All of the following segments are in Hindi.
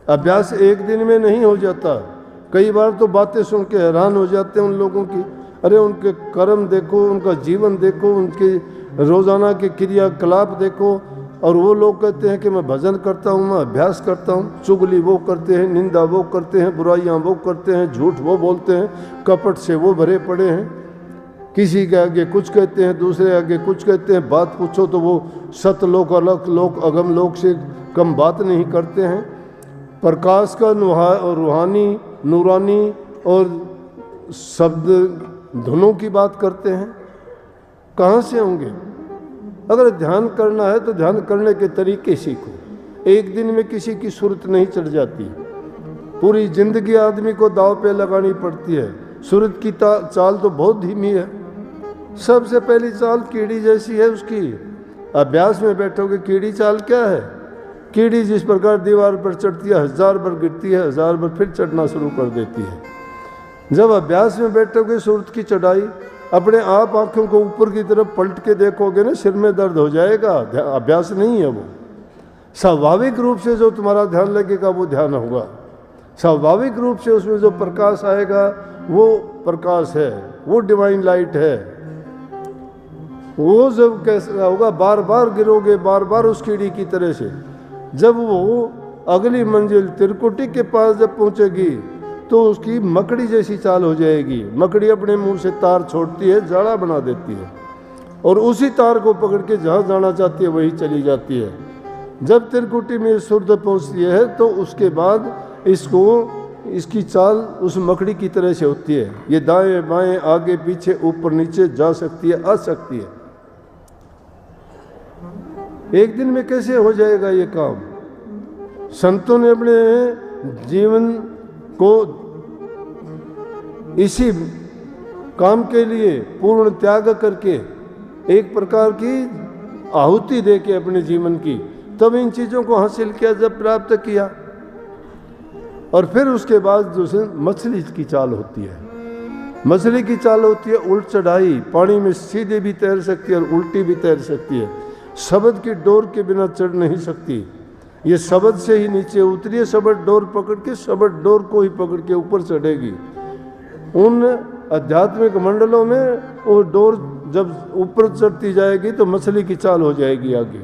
अभ्यास एक दिन में नहीं हो जाता। कई बार तो बातें सुन के हैरान हो जाते हैं उन लोगों की। अरे उनके कर्म देखो, उनका जीवन देखो, उनके रोज़ाना के क्रियाकलाप देखो, और वो लोग कहते हैं कि मैं भजन करता हूँ, मैं अभ्यास करता हूँ। चुगली वो करते हैं, निंदा वो करते हैं, बुराइयाँ वो करते हैं, झूठ वो बोलते हैं, कपट से वो भरे पड़े हैं। किसी के आगे कुछ कहते हैं, दूसरे आगे कुछ कहते हैं। बात पूछो तो वो सतलोक, अलग लोक, अगम लोक से कम बात नहीं करते हैं। प्रकाश का रूहानी, नूरानी और शब्द धुनों की बात करते हैं। कहाँ से होंगे? अगर ध्यान करना है तो ध्यान करने के तरीके सीखो। एक दिन में किसी की सूरत नहीं चढ़ जाती, पूरी जिंदगी आदमी को दाव पे लगानी पड़ती है। सूरत की चाल तो बहुत धीमी है। सबसे पहली चाल कीड़ी जैसी है उसकी। अभ्यास में बैठोगे, कीड़ी चाल क्या है? कीड़ी जिस प्रकार दीवार पर चढ़ती है, 1000 बार गिरती है, 1000 बार फिर चढ़ना शुरू कर देती है। जब अभ्यास में बैठोगे, सूरत की चढ़ाई अपने आप आंखों को ऊपर की तरफ पलट के देखोगे ना, सिर में दर्द हो जाएगा। अभ्यास नहीं है वो। स्वाभाविक रूप से जो तुम्हारा ध्यान लगेगा वो ध्यान होगा। स्वाभाविक रूप से उसमें जो प्रकाश आएगा वो प्रकाश है, वो डिवाइन लाइट है। वो जब कैसा होगा, बार बार गिरोगे, बार बार उस कीड़ी की तरह से। जब वो अगली मंजिल त्रिकुटी के पास जब पहुंचेगी तो उसकी मकड़ी जैसी चाल हो जाएगी। मकड़ी अपने मुंह से तार छोड़ती है, जाड़ा बना देती है, और उसी तार को पकड़ के जहाँ जाना चाहती है वही चली जाती है। जब त्रिकुटी में सुरत पहुँचती है तो उसके बाद इसकी चाल उस मकड़ी की तरह से होती है। ये दाएं बाएं, आगे पीछे, ऊपर नीचे जा सकती है, आ सकती है। एक दिन में कैसे हो जाएगा ये काम? संतों ने अपने जीवन को इसी काम के लिए पूर्ण त्याग करके, एक प्रकार की आहुति दे के अपने जीवन की, तब इन चीज़ों को हासिल किया, जब प्राप्त किया। और फिर उसके बाद दूसरे मछली की चाल होती है। मछली की चाल होती है उल्ट चढ़ाई। पानी में सीधे भी तैर सकती है और उल्टी भी तैर सकती है। शब्द की डोर के बिना चढ़ नहीं सकती। ये शब्द से ही नीचे उतरी है, शब्द डोर पकड़ के, शब्द डोर को ही पकड़ के ऊपर चढ़ेगी। उन आध्यात्मिक मंडलों में वो डोर जब ऊपर चढ़ती जाएगी तो मछली की चाल हो जाएगी। आगे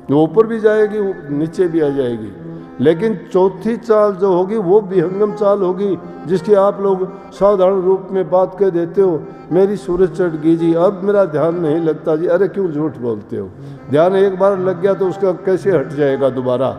वो ऊपर भी जाएगी, नीचे भी आ जाएगी। लेकिन चौथी चाल जो होगी वो विहंगम चाल होगी, जिसकी आप लोग साधारण रूप में बात कह देते हो, मेरी सूरज चढ़ गई जी, अब मेरा ध्यान नहीं लगता जी। अरे क्यों झूठ बोलते हो? ध्यान एक बार लग गया तो उसका कैसे हट जाएगा दोबारा?